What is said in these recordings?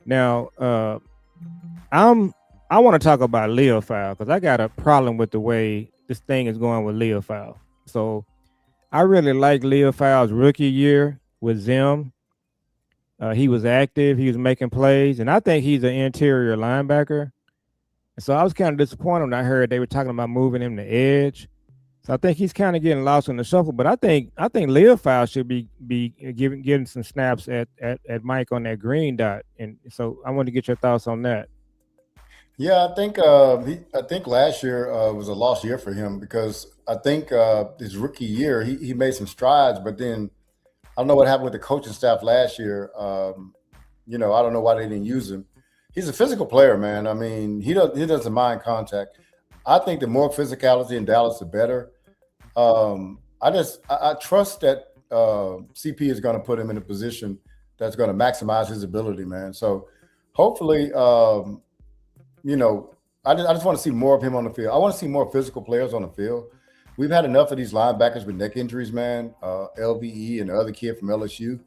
Now, I'm I want to talk about Leo Foul because I got a problem with the way this thing is going with Leo Foul. So I really like Leo Fowle's rookie year with Zim. He was active, he was making plays, and I think he's an interior linebacker. And so I was kind of disappointed when I heard they were talking about moving him to edge. So I think he's kind of getting lost in the shuffle. But I think Leo Fowl should be getting some snaps at Mike on that green dot. And so I want to get your thoughts on that. Yeah, I think last year was a lost year for him because I think his rookie year he made some strides, but then I don't know what happened with the coaching staff last year. I don't know why they didn't use him. He's a physical player, man. I mean, he doesn't mind contact. I think the more physicality in Dallas, the better. I trust that CP is going to put him in a position that's going to maximize his ability, man. So hopefully, you know, I just want to see more of him on the field. I want to see more physical players on the field. We've had enough of these linebackers with neck injuries, man. LVE and the other kid from LSU,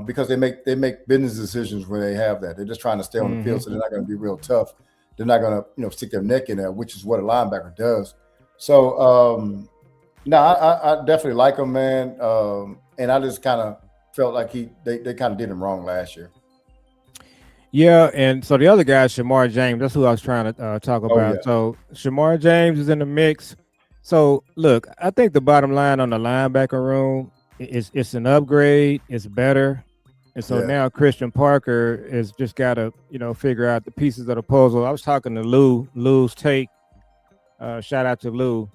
because they make business decisions when they have that. They're just trying to stay on the field, Hmm. so they're not going to be real tough. They're not going to stick their neck in there, which is what a linebacker does. So no, I definitely like him, man. And I just kind of felt like they kind of did him wrong last year. Yeah, and so the other guy, Shamar James, that's who I was trying to talk Oh about. yeah, So Shamar James is in the mix. So look, I think the bottom line on the linebacker room is it's an upgrade. It's better. And so yeah. now Christian Parker has just got to, figure out the pieces of the puzzle. I was talking to Lou's take. Shout out to Lou,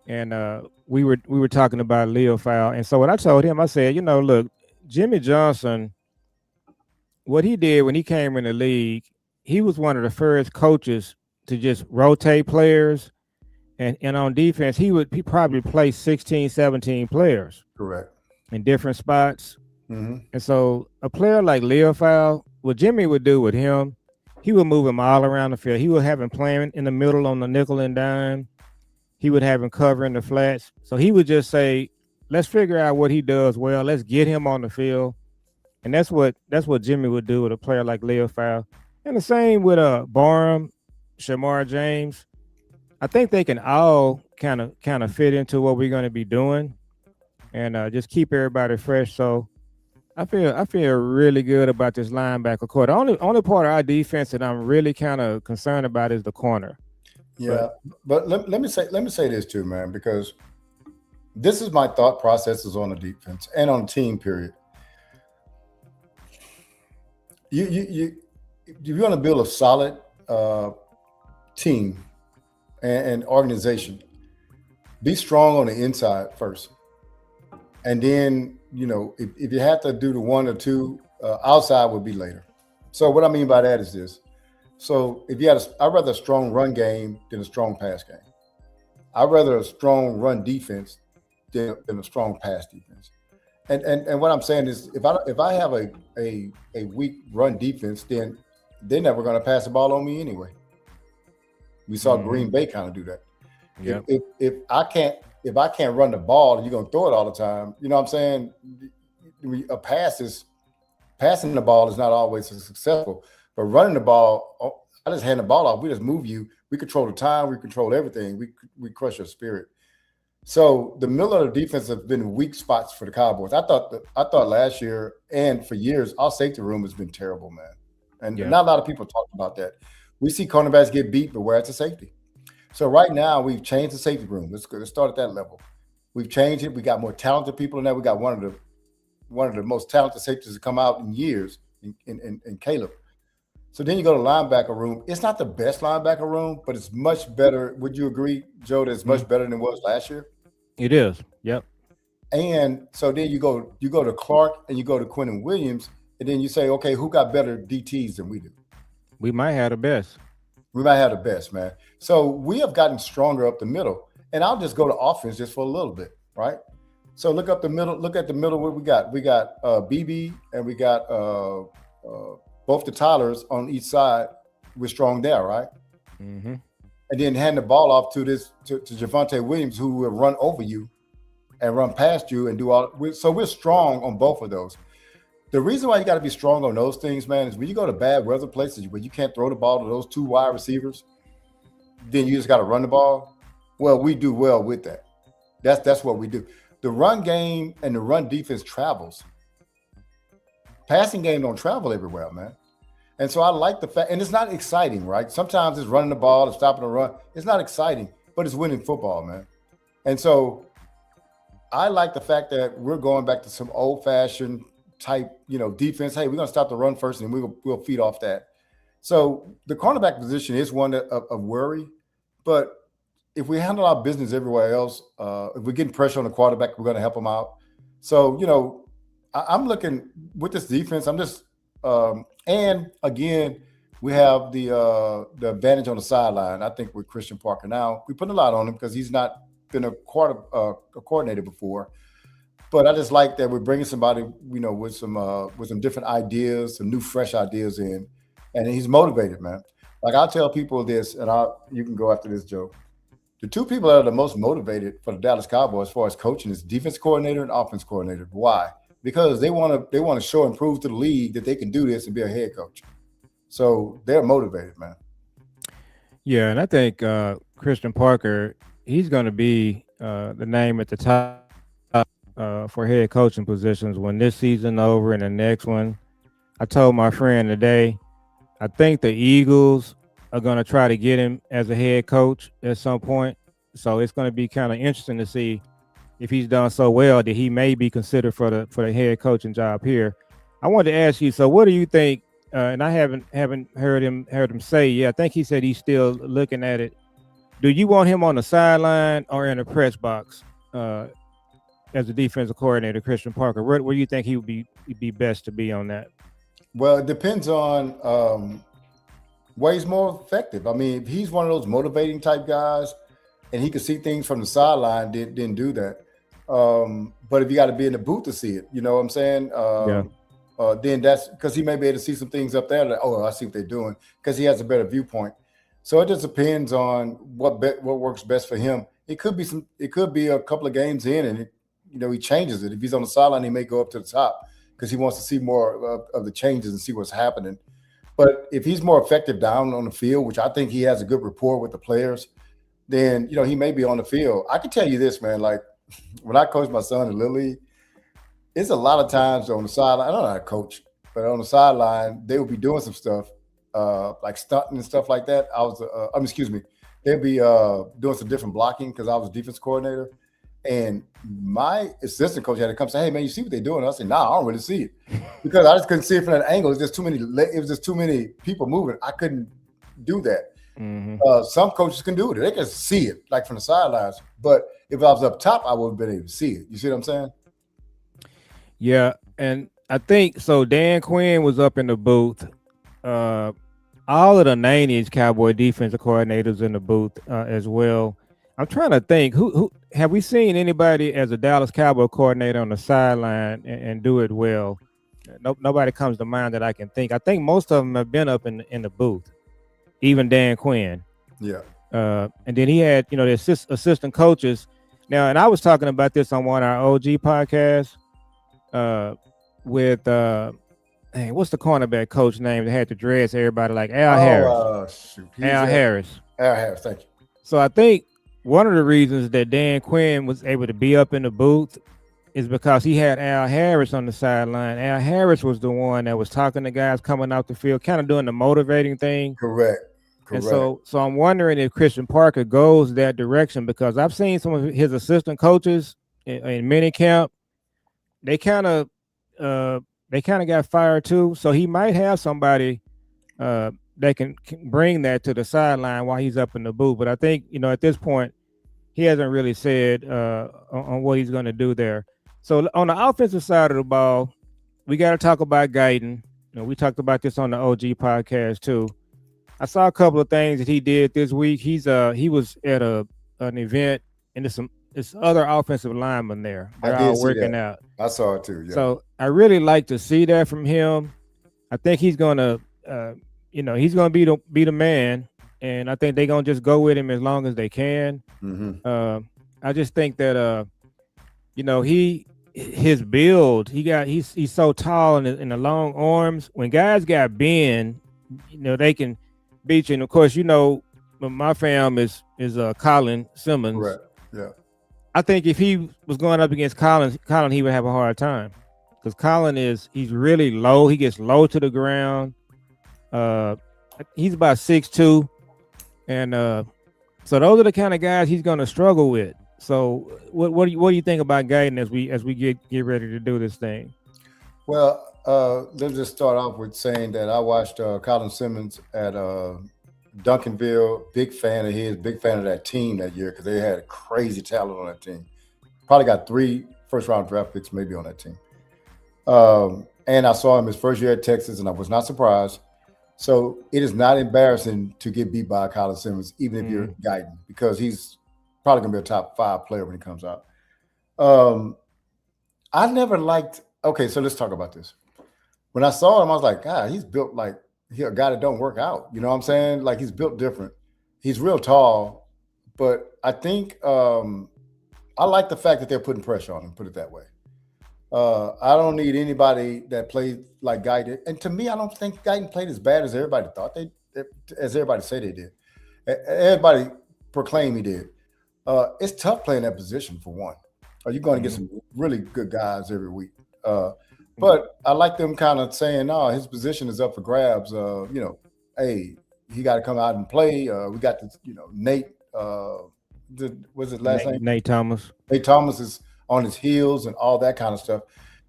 and we were talking about Leo Fowl. And so what I told him, I said, look, Jimmy Johnson, what he did when he came in the league, he was one of the first coaches to just rotate players. And on defense, he probably play 16, 17 players Correct. in different spots. Hmm. And so a player like Leo Fowl, what Jimmy would do with him, he would move him all around the field. He would have him playing in the middle on the nickel and dime. He would have him covering the flats. So he would just say, let's figure out what he does well. Let's get him on the field. And that's what Jimmy would do with a player like Leo Fowl. And the same with Barham, Shamar James. I think they can all kind of fit into what we're going to be doing, and just keep everybody fresh. So I feel really good about this linebacker core. The only part of our defense that I'm really kind of concerned about is the corner. But Yeah, but let me say this too, man, because this is my thought processes on the defense and on the team. Period. You if you want to build a solid uh, team and organization, be strong on the inside first, and then if you have to do the one or two, outside would be later. So what I mean by that is this. So if you had, I'd rather a strong run game than a strong pass game. I'd rather a strong run defense than a strong pass defense. And what I'm saying is, if I have a weak run defense, then they're never going to pass the ball on me anyway. We saw hmm Green Bay kind of do that. If yep, if if I can't if I can't run the ball, and you're going to throw it all the time. You know what I'm saying? A pass is passing the ball is not always successful, but running the ball, I just hand the ball off. We just move you. We control the time. We control everything. We crush your spirit. So the middle of the defense have been weak spots for the Cowboys. I thought last year and for years our safety room has been terrible, man. And yep. not a lot of people talk about that. We see cornerbacks get beat, but we're at the safety. So right now we've changed the safety room. Let's start at that level. We've changed it. We got more talented people in there. We got one of the most talented safeties to come out in years in Caleb. So then you go to linebacker room. It's not the best linebacker room, but it's much better. Would you agree, Joe, that it's Mm, much better than it was last year? it is. Yep. And so then you go to Clark and you go to Quentin Williams, and then you say, okay, who got better DTs than we do? We might have the best. We might have the best, man. So we have gotten stronger up the middle. And I'll just go to offense just for a little bit, right? So look up the middle. Look at the middle. What we got? We got BB and we got both the Tylers on each side. We're strong there, right? Hmm. And then hand the ball off to Javante Williams, who will run over you and run past you and do all. So we're strong on both of those. The reason why you got to be strong on those things, man, is when you go to bad weather places where you can't throw the ball to those two wide receivers, then you just got to run the ball. Well, we do well with that. That's what we do. The run game and the run defense travels. Passing game don't travel everywhere, man. And so I like the fact, and it's not exciting, right? Sometimes it's running the ball, it's stopping the run. It's not exciting, but it's winning football, man. And so I like the fact that we're going back to some old-fashioned type, defense. Hey, we're going to stop the run first, and we'll feed off that. So the cornerback position is one of worry, but if we handle our business everywhere else, if we're getting pressure on the quarterback, we're going to help them out. So, I'm looking with this defense. I'm just, and again, we have the advantage on the sideline. I think with Christian Parker now, we put a lot on him because he's not been a coordinator before. But I just like that we're bringing somebody, with some different ideas, some new, fresh ideas in, and he's motivated, man. Like I'll tell people this, and you can go after this, Joe. The two people that are the most motivated for the Dallas Cowboys as far as coaching is defense coordinator and offense coordinator. Why? Because they want to show and prove to the league that they can do this and be a head coach. So they're motivated, man. Yeah, and I think Christian Parker, he's going to be the name at the top for head coaching positions when this season over and the next one. I told my friend today, I think the Eagles are going to try to get him as a head coach at some point. So it's going to be kind of interesting to see if he's done so well that he may be considered for the head coaching job here. I wanted to ask you, so what do you think? And I haven't heard him say. Yeah, I think he said he's still looking at it. Do you want him on the sideline or in the press box as a defensive coordinator, Christian Parker? Where do you think he would be best to be on that? Well, it depends on where he's more effective. I mean, if he's one of those motivating type guys and he can see things from the sideline, didn't do that. But if you got to be in the booth to see it, you know what I'm saying? Then that's because he may be able to see some things up there that, I see what they're doing, because he has a better viewpoint. So it just depends on what works best for him. It could be a couple of games in and he changes it. If he's on the sideline, he may go up to the top because he wants to see more of the changes and see what's happening. But if he's more effective down on the field, which I think he has a good rapport with the players, then he may be on the field. I can tell you this, man, like when I coached my son in Little League, it's a lot of times on the sideline. I don't know how to coach, but on the sideline, they would be doing some stuff like stunting and stuff like that. They'd be doing some different blocking because I was a defense coordinator. And my assistant coach had to come say, "Hey, man, you see what they're doing?" I said, "Nah, I don't really see it," because I just couldn't see it from that angle. It was just too many people moving. I couldn't do that. Mm-hmm. Some coaches can do it. They can see it like from the sidelines. But if I was up top, I would have been able to see it. You see what I'm saying? Yeah, and I think so. Dan Quinn was up in the booth. All of the 90s Cowboy defensive coordinators in the booth as well. I'm trying to think who have we seen anybody as a Dallas Cowboy coordinator on the sideline and do it well? Nobody comes to mind that I can think. I think most of them have been up in the booth, even Dan Quinn. Yeah. And then he had the assistant coaches. Now, and I was talking about this on one of our OG podcasts with what's the cornerback coach name that had to dress everybody like Al Harris? Al Harris. Al Harris, thank you. So I think one of the reasons that Dan Quinn was able to be up in the booth is because he had Al Harris on the sideline. Al Harris was the one that was talking to guys coming out the field, kind of doing the motivating thing. Correct. And so I'm wondering if Christian Parker goes that direction, because I've seen some of his assistant coaches in minicamp. They kind of got fired too. So he might have somebody that can bring that to the sideline while he's up in the booth. But I think, at this point, he hasn't really said on what he's going to do there. So on the offensive side of the ball, we got to talk about Guyton. We talked about this on the OG podcast too. I saw a couple of things that he did this week. He was at an event, and there's other offensive linemen there. They're all working out. I saw it too. Yeah. So I really like to see that from him. I think he's gonna, he's gonna be the man, and I think they're gonna just go with him as long as they can. Mm-hmm. I just think that, his build. He's so tall in the long arms. When guys got bend, they can beat you. And of course, my fam is Colin Simmons. Correct. Yeah. I think if he was going up against Colin, he would have a hard time because he's really low. He gets low to the ground. Uh, he's about 6'2", and so those are the kind of guys he's going to struggle with. So what do you think about Guyton as we get ready to do this thing? Well, let's just start off with saying that I watched Colin Simmons at Duncanville. Big fan of his. Big fan of that team that year because they had crazy talent on that team. Probably got 3 first-round draft picks maybe on that team. And I saw him his first year at Texas, and I was not surprised. So it is not embarrassing to get beat by Colin Simmons, even if you're Guyton, because he's probably going to be a top 5 player when he comes out. I never liked – okay, so let's talk about this. When I saw him, I was like, God, he's built like a guy that don't work out. You know what I'm saying? Like he's built different. He's real tall, but I think I like the fact that they're putting pressure on him, put it that way. I don't need anybody that plays like Guyton. And to me, I don't think Guyton played as bad as everybody thought as everybody said they did. Everybody proclaimed he did. It's tough playing that position for one. You're going to get some really good guys every week. But I like them kind of saying, no, his position is up for grabs. Hey, he got to come out and play. We got this, Nate, what's his last name? Nate Thomas. Nate Thomas is on his heels and all that kind of stuff.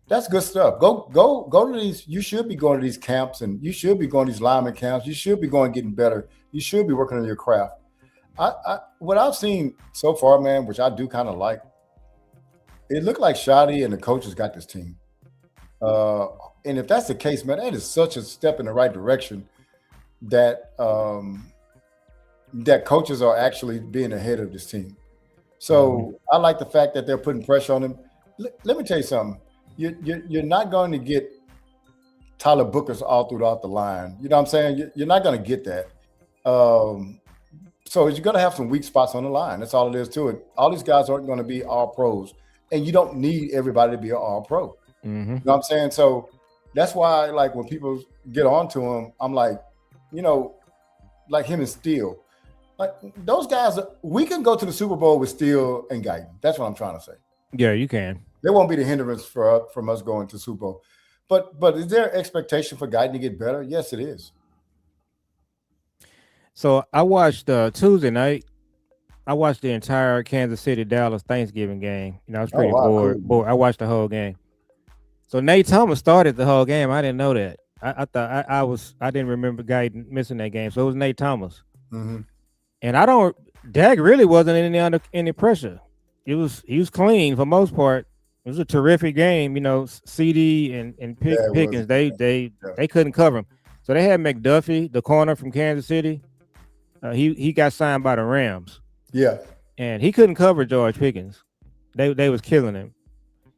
That's good stuff. Go to these. You should be going to these camps, and you should be going to these lineman camps. You should be going getting better. You should be working on your craft. What I've seen so far, man, which I do kind of like, it looked like Shotty and the coaches got this team. And if that's the case, man, that is such a step in the right direction that that coaches are actually being ahead of this team. So I like the fact that they're putting pressure on him. Let me tell you something. You're not going to get Tyler Booker's all throughout the line. You know what I'm saying? You're not going to get that. So you're going to have some weak spots on the line. That's all it is to it. All these guys aren't going to be all pros. And you don't need everybody to be an all pro. You know what I'm saying? So that's why, like, when people get on to him, I'm like, like him and Steele. Like, those guys, we can go to the Super Bowl with Steele and Guyton. That's what I'm trying to say. Yeah, you can. There won't be the hindrance from us going to Super Bowl. But is there expectation for Guyton to get better? Yes, it is. So I watched Tuesday night. I watched the entire Kansas City-Dallas Thanksgiving game. I was pretty bored. I watched the whole game. So Nate Thomas started the whole game. I didn't know that. I thought I didn't remember Guyton missing that game. So it was Nate Thomas. And Dak really wasn't under any pressure. He was clean for most part. It was a terrific game. CD and Pickens, they couldn't cover him. So they had McDuffie, the corner from Kansas City. He got signed by the Rams. Yeah. And he couldn't cover George Pickens. They was killing him.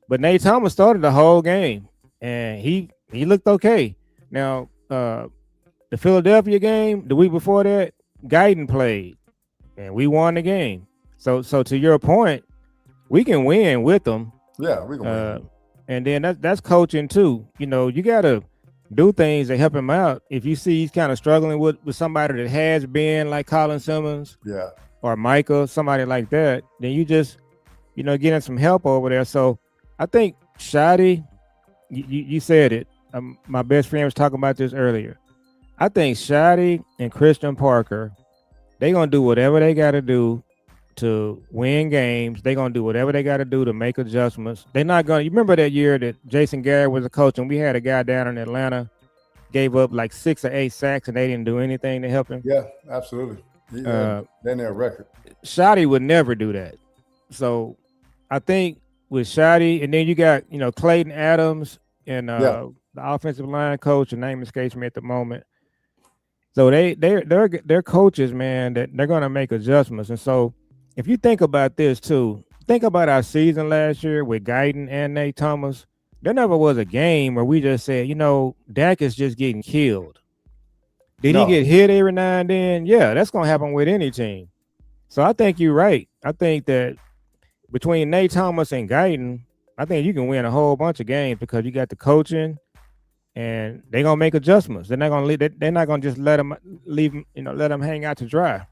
But Nate Thomas started the whole game, and he looked okay. Now, the Philadelphia game, the week before that, Guyton played, and we won the game. So to your point, we can win with them. Yeah, we can win. And then that's coaching too. You got to do things that help him out. If you see he's kind of struggling with somebody that has been like Colin Simmons, or Micah, somebody like that, then you just, get him some help over there. So I think Shotty, you said it. My best friend was talking about this earlier. I think Shotty and Christian Parker, they're going to do whatever they got to do to win games. They're going to do whatever they got to do to make adjustments. They're not going to – you remember that year that Jason Garrett was a coach and we had a guy down in Atlanta, gave up like 6 or 8 sacks and they didn't do anything to help him? Yeah, absolutely. They're their record. Shotty would never do that. So I think with Shotty, and then you got, Clayton Adams and the offensive line coach, the name escapes me at the moment. So they're coaches, man, that they're going to make adjustments. And so if you think about this too, think about our season last year with Guyton and Nate Thomas. There never was a game where we just said, Dak is just getting killed. Did he get hit every now and then? Yeah, that's going to happen with any team. So I think you're right. I think that between Nate Thomas and Guyton, I think you can win a whole bunch of games because you got the coaching, and they're gonna make adjustments. They're not gonna leave, they're not gonna just let them leave 'em, let them hang out to dry.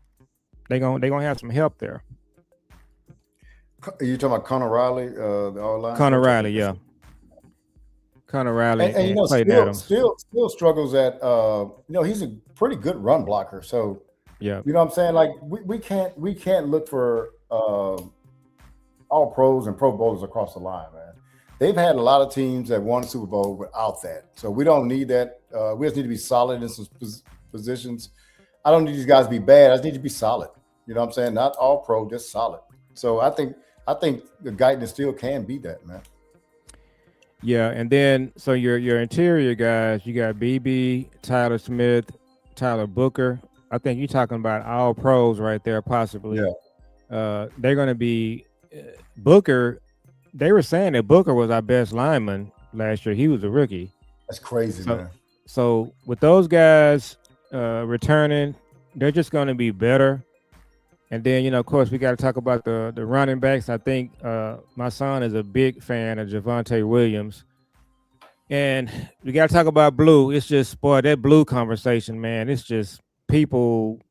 They're gonna have some help there. You talking about Connor Riley, the all line Connor coach? I Riley, think that's yeah, it. Connor Riley And and Clayton Adams. still struggles at he's a pretty good run blocker. So Yeah, you know what I'm saying? Like we can't look for all pros and pro bowlers across the line, man. They've had a lot of teams that won the Super Bowl without that. So we don't need that. We just need to be solid in some positions. I don't need these guys to be bad. I just need to be solid. You know what I'm saying? Not all pro, just solid. So I think the Guyton still can be that, man. yeah, and then so your interior guys, you got BB, Tyler Smith, Tyler Booker. I think you're talking about all pros right there, possibly. Yeah, They're going to be Booker. They were saying that Booker was our best lineman last year. He was a rookie. that's crazy, So, man. so with those guys returning, they're just going to be better. And then, of course, we got to talk about the running backs. I think my son is a big fan of Javonte Williams. And we got to talk about Blue. It's just, boy, that Blue conversation, man. It's just people.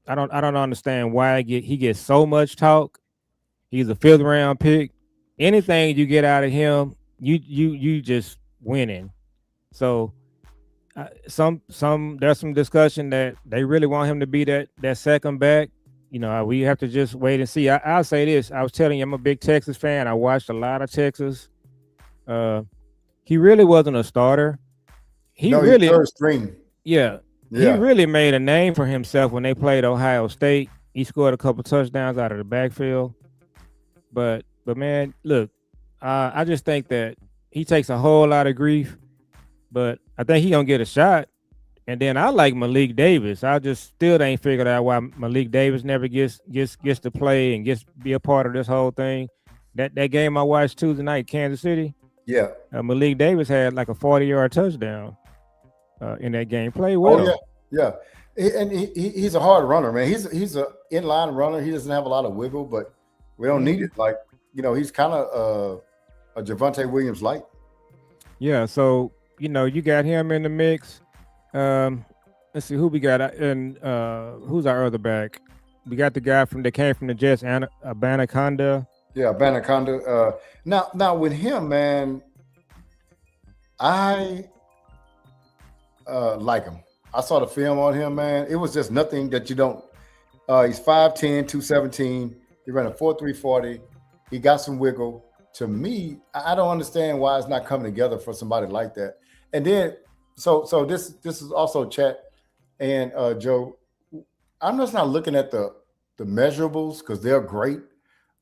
I don't understand why he gets so much talk. He's a fifth round pick. Anything you get out of him, you just winning. So there's some discussion that they really want him to be that second back. We have to just wait and see. I'll say this: I was telling you, I'm a big Texas fan. I watched a lot of Texas. Uh, he really wasn't a starter. He No, he's really, third string. yeah, he Yeah, really made a name for himself when they played Ohio State. He scored a couple touchdowns out of the backfield. But man, look, I just think that he takes a whole lot of grief, but I think he gonna get a shot. And then I like Malik Davis. I just still ain't figured out why Malik Davis never gets to play and gets be a part of this whole thing. That game I watched Tuesday night, Kansas City. yeah. Malik Davis had like a 40-yard touchdown in that game. Played Oh yeah, well. yeah. And he's a hard runner, man. He's a inline runner. He doesn't have a lot of wiggle, but we don't need Mhm. it. Like he's kind of a Javonte Williams light. Yeah, so you got him in the mix. Um, let's see who we got, and who's our other back? We got the guy that came from the Jets, Abanaconda. Yeah, Banaconda. Now with him, man, I like him. I saw the film on him, man. It was just nothing that you don't. He's 5'10", 217. He ran a 4.340. He got some wiggle. To me, I don't understand why it's not coming together for somebody like that. And then, so this is also Chat and Joe. I'm just not looking at the measurables because they're great.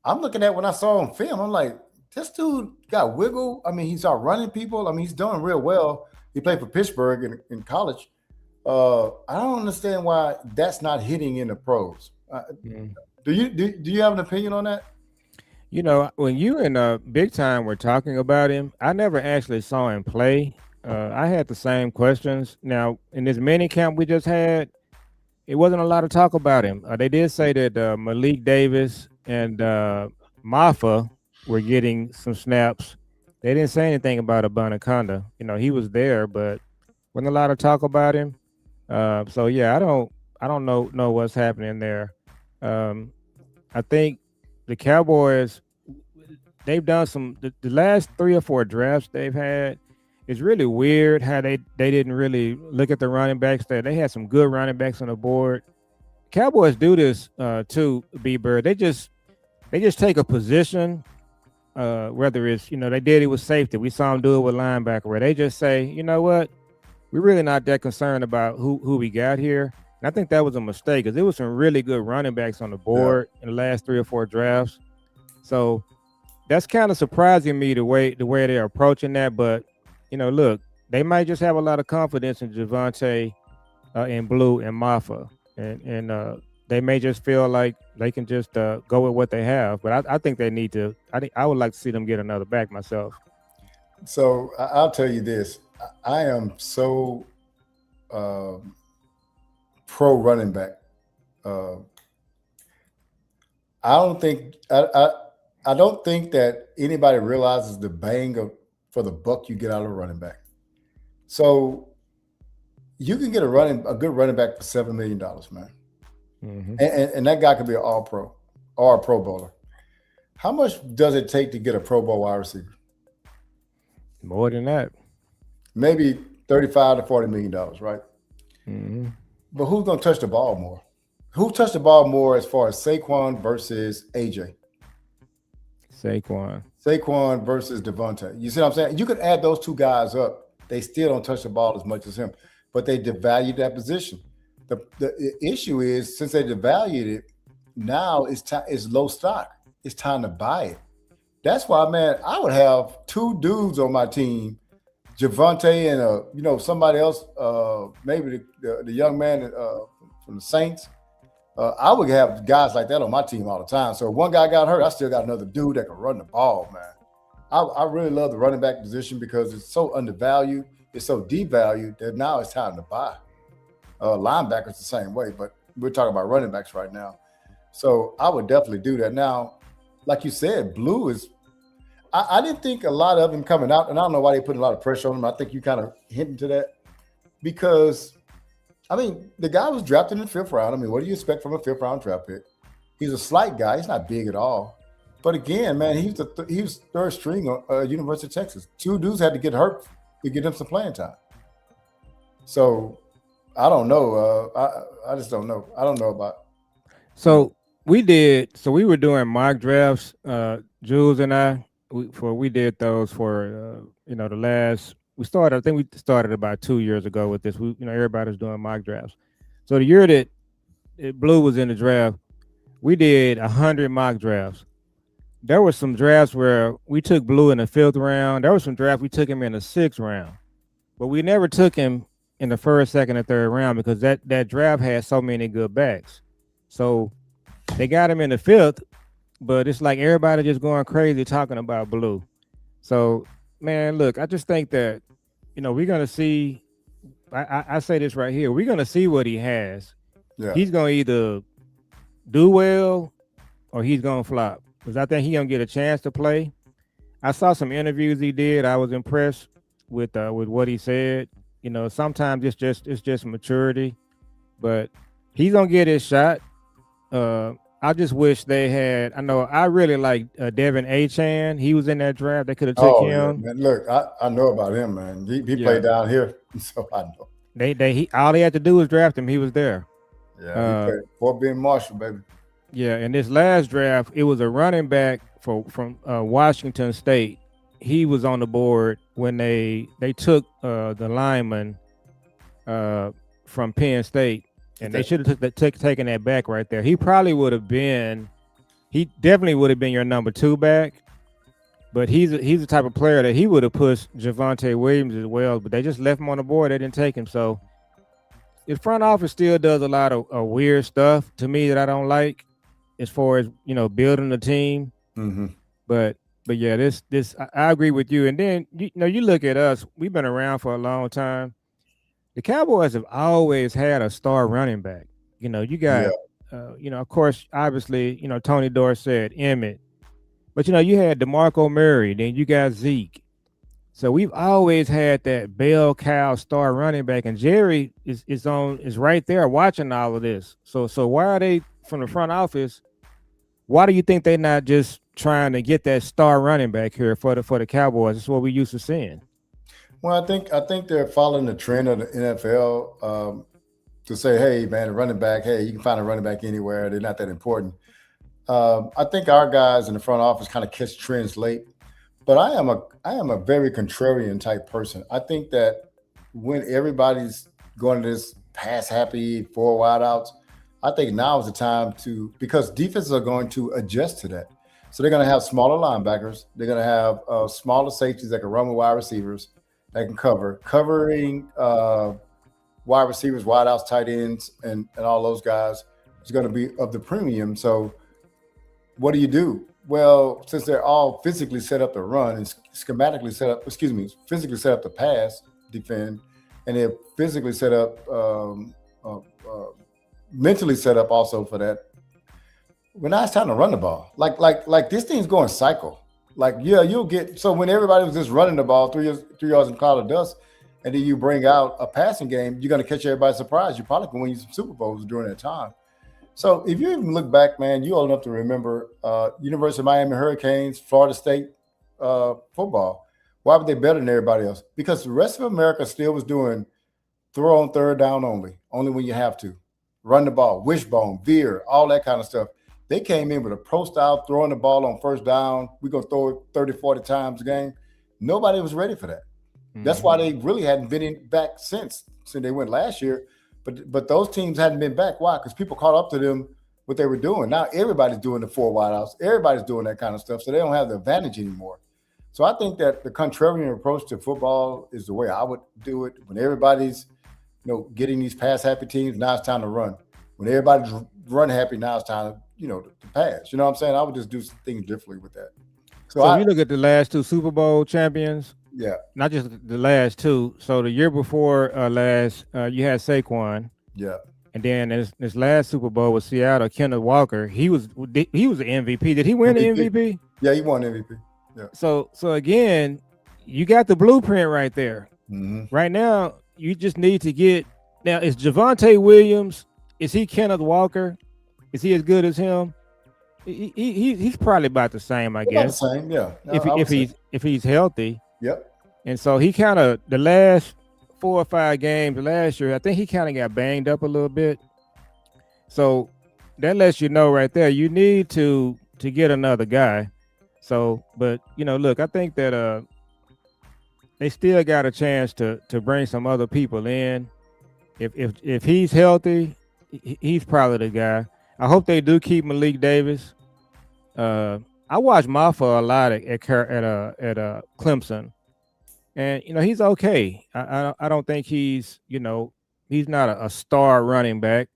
I'm looking at when I saw him film. I'm like, this dude got wiggle. I mean, he's out running people. I mean, he's doing real well. He played for Pittsburgh in college. I don't understand why that's not hitting in the pros. Mm. Do you have an opinion on that? When you and Big Time were talking about him, I never actually saw him play. I had the same questions. Now, in this mini camp we just had, it wasn't a lot of talk about him. They did say that Malik Davis and Mafa were getting some snaps. They didn't say anything about Abanaconda. He was there, but wasn't a lot of talk about him. So yeah, I don't know what's happening there. Um, I think the Cowboys, they've done the last 3 or 4 drafts they've had. It's really weird how they didn't really look at the running backs there. They had some good running backs on the board. Cowboys do this too, B Bird. They just take a position, whether it's they did it with safety. We saw them do it with linebacker, where they just say, you know what, we're really not that concerned about who we got here. And I think that was a mistake because there was some really good running backs on the Yeah. board in the last 3 or 4 drafts. So that's kind of surprising me the way they're approaching that. But look, they might just have a lot of confidence in Javonte, and Blue and Mafa, and they may just feel like they can just go with what they have. But I think they need to. I would like to see them get another back myself. So I'll tell you this: I am so pro running back. I don't think I don't think that anybody realizes the bang of for the buck you get out of a running back. So you can get a good running back for $7 million, man, Hmm. and that guy could be an All Pro or a Pro Bowler. How much does it take to get a Pro Bowl wide receiver? More than that. Maybe 35 to $40 million, right? Hmm. But who's going to touch the ball more? Who touched the ball more as far as Saquon versus AJ? Saquon. Saquon versus Devontae. You see what I'm saying? You could add those two guys up. They still don't touch the ball as much as him, but they devalued that position. The issue is since they devalued it, now it's low stock. It's time to buy it. That's why, man, I would have two dudes on my team, Javante and somebody else, maybe the young man from the Saints. I would have guys like that on my team all the time. So if one guy got hurt, I still got another dude that can run the ball, man. I really love the running back position because it's so undervalued, it's so devalued that now it's time to buy. Linebackers the same way, but we're talking about running backs right now. So I would definitely do that. Now, like you said, Blue is. I didn't think a lot of him coming out, and I don't know why they put a lot of pressure on him. I think you kind of hinting to that because, I mean, the guy was drafted in the fifth round. I mean, what do you expect from a fifth round draft pick? He's a slight guy. He's not big at all. But again, man, he was third string at University of Texas. Two dudes had to get hurt to get him some playing time. So I don't know. I just don't know. I don't know about. So we were doing mock drafts, Jules and I. We did those for the last. I think we started about 2 years ago with this. Everybody's doing mock drafts. So the year that Blue was in the draft, we did 100 mock drafts. There were some drafts where we took Blue in the fifth round. There were some drafts we took him in the sixth round, but we never took him in the first, second, and third round because that draft had so many good backs. So they got him in the fifth, but it's like everybody just going crazy talking about Blue. So, man, look, I just think that we're gonna see. I say this right here: we're gonna see what he has. Yeah. He's gonna either do well or he's gonna flop because I think he's gonna get a chance to play. I saw some interviews he did. I was impressed with what he said. Sometimes it's just maturity, but he's gonna get his shot. I just wish they had. I know I really like Devin Achan. He was in that draft. They could have took him. Yeah, man. Look, I know about him, man. He played down here, so I know. All they had to do was draft him. He was there. Yeah, he played Fort Bend Marshall, baby. Yeah, in this last draft, it was a running back from Washington State. He was on the board when they took the lineman from Penn State. And they should have taken that back right there. He definitely would have been your number two back. But he's the type of player that he would have pushed Javonte Williams as well. But they just left him on the board. They didn't take him. So the front office still does a lot of weird stuff to me that I don't like, as far as building the team. Mm-hmm. But yeah, this I agree with you. And then you look at us. We've been around for a long time. The Cowboys have always had a star running back. You got, of course, obviously, Tony Dorsett, Emmett, but you had DeMarco Murray, then you got Zeke. So we've always had that bell cow star running back, and Jerry is right there watching all of this. So why are they from the front office? Why do you think they're not just trying to get that star running back here for the Cowboys? That's what we used to seeing. Well, I think they're following the trend of the NFL to say, hey, man, a running back, hey, you can find a running back anywhere. They're not that important. I think our guys in the front office kind of catch trends late. But I am a very contrarian type person. I think that when everybody's going to this pass happy 4 wideouts, I think now is the time because defenses are going to adjust to that. So they're going to have smaller linebackers. They're going to have smaller safeties that can run with wide receivers. That can covering wide receivers, wide outs, tight ends, and all those guys is going to be of the premium. So what do? Well, since they're all physically set up to run and physically set up to pass, defend, and they're physically set up, mentally set up also for that. Well, now it's time to run the ball. Like this thing's going cycle. Like, yeah, you'll get so when everybody was just running the ball 3 yards in a cloud of dust, and then you bring out a passing game, you're gonna catch everybody surprised. You probably can win you some Super Bowls during that time. So if you even look back, man, you old enough to remember University of Miami Hurricanes, Florida State football. Why were they better than everybody else? Because the rest of America still was doing throw on third down only when you have to. Run the ball, wishbone, veer, all that kind of stuff. They came in with a pro style, throwing the ball on first down. We're going to throw it 30, 40 times a game. Nobody was ready for that. That's why they really hadn't been back since they went last year. But those teams hadn't been back. Why? Because people caught up to them what they were doing. Now everybody's doing the 4 wideouts. Everybody's doing that kind of stuff. So they don't have the advantage anymore. So I think that the contrarian approach to football is the way I would do it. When everybody's getting these pass happy teams, now it's time to run. When everybody's run happy, now it's time to pass. You know what I'm saying? I would just do some things differently with that. So if you look at the last 2 Super Bowl champions, yeah, not just the last 2. So the year before last, you had Saquon. Yeah. And then this last Super Bowl with Seattle, Kenneth Walker, he was the MVP. Did he win the MVP? Yeah, he won MVP. Yeah. So again, you got the blueprint right there. Right now, you just need to get. Now, is Javonte Williams? Is he Kenneth Walker? Is he as good as him? He's probably about the same, I guess. About the same, yeah. If he's healthy. Yep. And so he kind of the last 4 or 5 games last year, I think he kind of got banged up a little bit. So that lets you know right there, you need to get another guy. So, but look, I think that they still got a chance to bring some other people in. If he's healthy, he's probably the guy. I hope they do keep Malik Davis. I watched Maffa a lot at Clemson, and he's okay. I don't think he's not a star running back.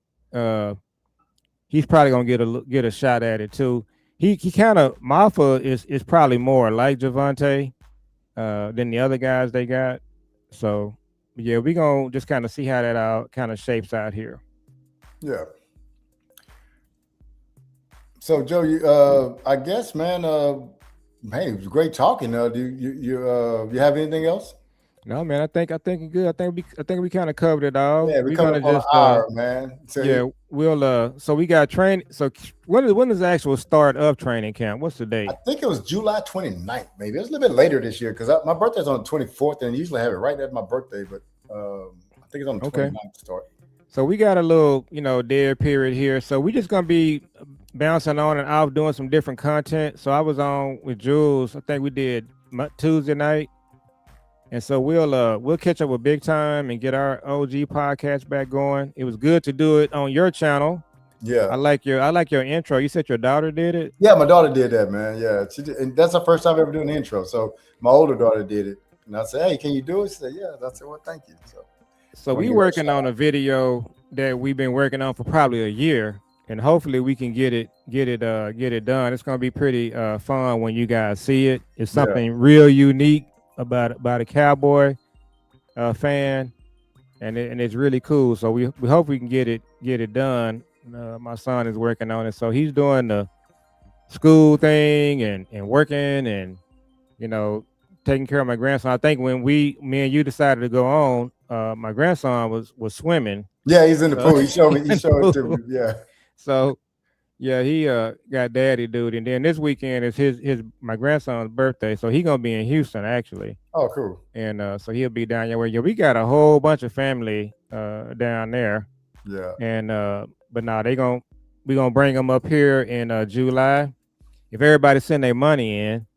He's probably gonna get a shot at it too. He kind of Maffa is probably more like Javonte than the other guys they got. So yeah, we're gonna just kind of see how that out kind of shapes out here. Yeah. So Joe, I guess, man, hey, it was great talking. Do you have anything else? No, man. I think we're good. I think we kind of covered it all. Yeah, we're gonna just man. So yeah, we'll so we got training. So when is the actual start of training camp? What's the date? I think it was July 29th, maybe. It was a little bit later this year because my birthday's on the 24th, and I usually have it right at my birthday, but I think it's on the 29th to start. So we got a little, dead period here. So we just gonna be bouncing on and off, doing some different content. So I was on with Jules. I think we did Tuesday night, and so we'll catch up with Big Time and get our OG podcast back going. It was good to do it on your channel. Yeah, I like your intro. You said your daughter did it. Yeah, my daughter did that, man. Yeah, she did, and that's the first time ever doing the intro. So my older daughter did it, and I said, "Hey, can you do it?" She said, "Yeah." I said, "Well, thank you." So we working on a video that we've been working on for probably a year, and hopefully we can get it done. It's gonna be pretty fun when you guys see it. It's something real unique about a Cowboy fan, and it's really cool. So we hope we can get it done. My son is working on it, so he's doing the school thing and working and taking care of my grandson. I think when me and you decided to go on, my grandson was swimming. Yeah, he's in the pool. He showed it to me. Yeah. So yeah, he got daddy duty, and then this weekend is my grandson's birthday, so he's gonna be in Houston actually. Oh, cool. And so he'll be down there. Yeah, we got a whole bunch of family down there. Yeah. And but now we gonna bring them up here in July. If everybody send their money in.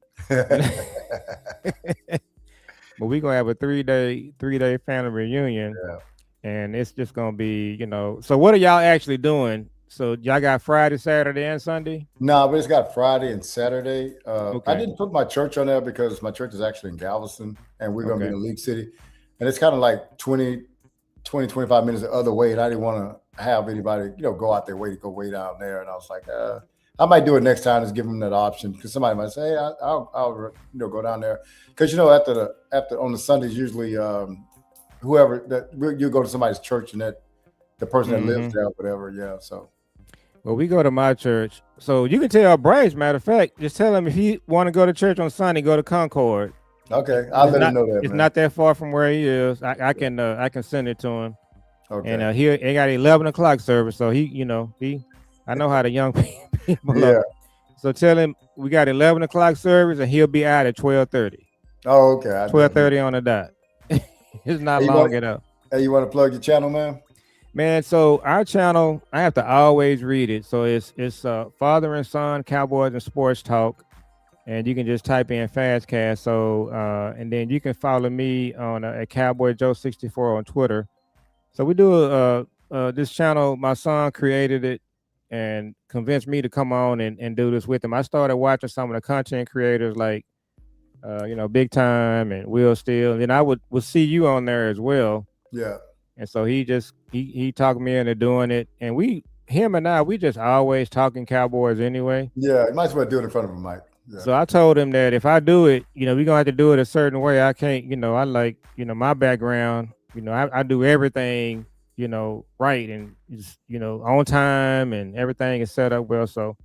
But we're gonna have a 3-day family reunion, and it's just gonna be, So what are y'all actually doing? So y'all got Friday, Saturday, and Sunday? No, but it's got Friday and Saturday. I didn't put my church on there because my church is actually in Galveston, and we're gonna be in League City, and it's kind of like 20, 25 minutes the other way, and I didn't want to have anybody, go out their way to go way down there, and I was like, I might do it next time. Just give them that option because somebody might say, "Hey, I'll go down there," because after on the Sundays usually whoever that you go to somebody's church and that the person that lives there or whatever. Yeah, so Well, we go to my church, so you can tell Bryce. Matter of fact, just tell him if he want to go to church on Sunday, go to Concord. Okay, I'll let him know that, It's man. not that far from where he is. I can send it to him. Okay. And he got 11 o'clock service, so I know how the young people Yeah. are. So tell him we got 11 o'clock service, and he'll be out at 12:30. Oh, okay. 12:30 on the dot. It's not long at all. Hey, you want to plug your channel, man? Man, so our channel, I have to always read it. So it's Father and Son Cowboys and Sports Talk, and you can just type in Fastcast. So and then you can follow me on at Cowboy Joe 64 on Twitter. So we do this channel. My son created it and convinced me to come on and do this with him. I started watching some of the content creators like Big Time and Will Steele, and I would see you on there as well. Yeah. And so he talked me into doing it, and we just always talking Cowboys anyway. Yeah, you might as well do it in front of a mic. Yeah. So I told him that if I do it, we're gonna have to do it a certain way. I can't, I like, my background, I do everything, right and just, on time, and everything is set up well. So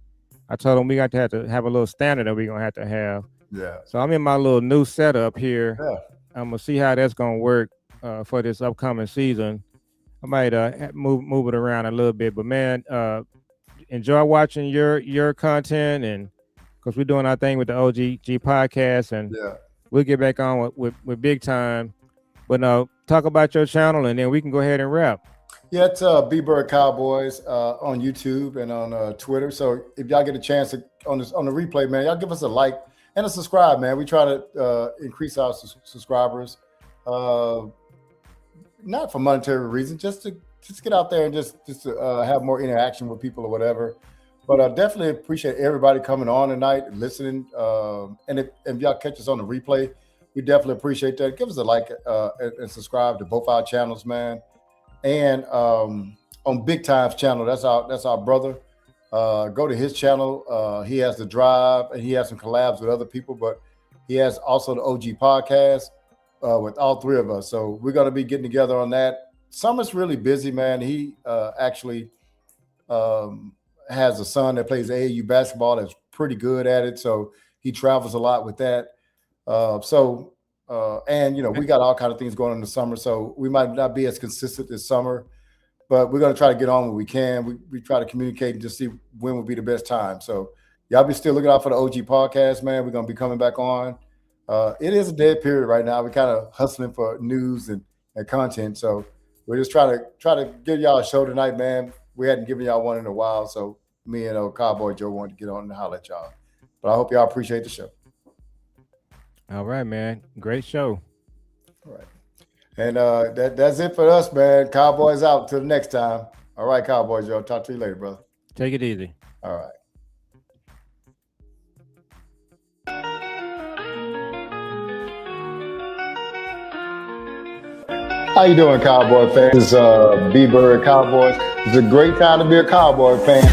I told him we got to have a little standard that we're gonna have to have. Yeah. So I'm in my little new setup here. Yeah. I'm gonna see how that's gonna work for this upcoming season. I might move it around a little bit, but man, enjoy watching your content, and because we're doing our thing with the OGG podcast, and we'll get back on with Big Time. But talk about your channel, and then we can go ahead and wrap. Yeah, it's Bird Cowboys on YouTube and on Twitter. So if y'all get a chance on the replay, man, y'all give us a like and a subscribe, man. We try to increase our subscribers, not for monetary reasons, just to get out there and just to have more interaction with people or whatever. But I definitely appreciate everybody coming on tonight and listening. And if y'all catch us on the replay, we definitely appreciate that. Give us a like and subscribe to both our channels, man. And on Big Time's channel, that's our brother. Go to his channel. He has the drive, and he has some collabs with other people, but he has also the OG podcast with all three of us. So we're going to be getting together on that. Summer's really busy, man. He actually has a son that plays AAU basketball that's pretty good at it. So he travels a lot with that. And we got all kind of things going on in the summer. So we might not be as consistent this summer, but we're going to try to get on when we can. We try to communicate and just see when would be the best time. So y'all be still looking out for the OG podcast, man. We're going to be coming back on. It is a dead period right now. We're kind of hustling for news and content. So we're just trying to give y'all a show tonight, man. We hadn't given y'all one in a while. So me and Cowboy Joe wanted to get on and holler at y'all. But I hope y'all appreciate the show. All right, man. Great show. All right. And that's it for us, man. Cowboys out. Till the next time. All right, Cowboy Joe. Talk to you later, brother. Take it easy. All right. How you doing, Cowboy fans? This is Bird Cowboys. It's a great time to be a Cowboy fan.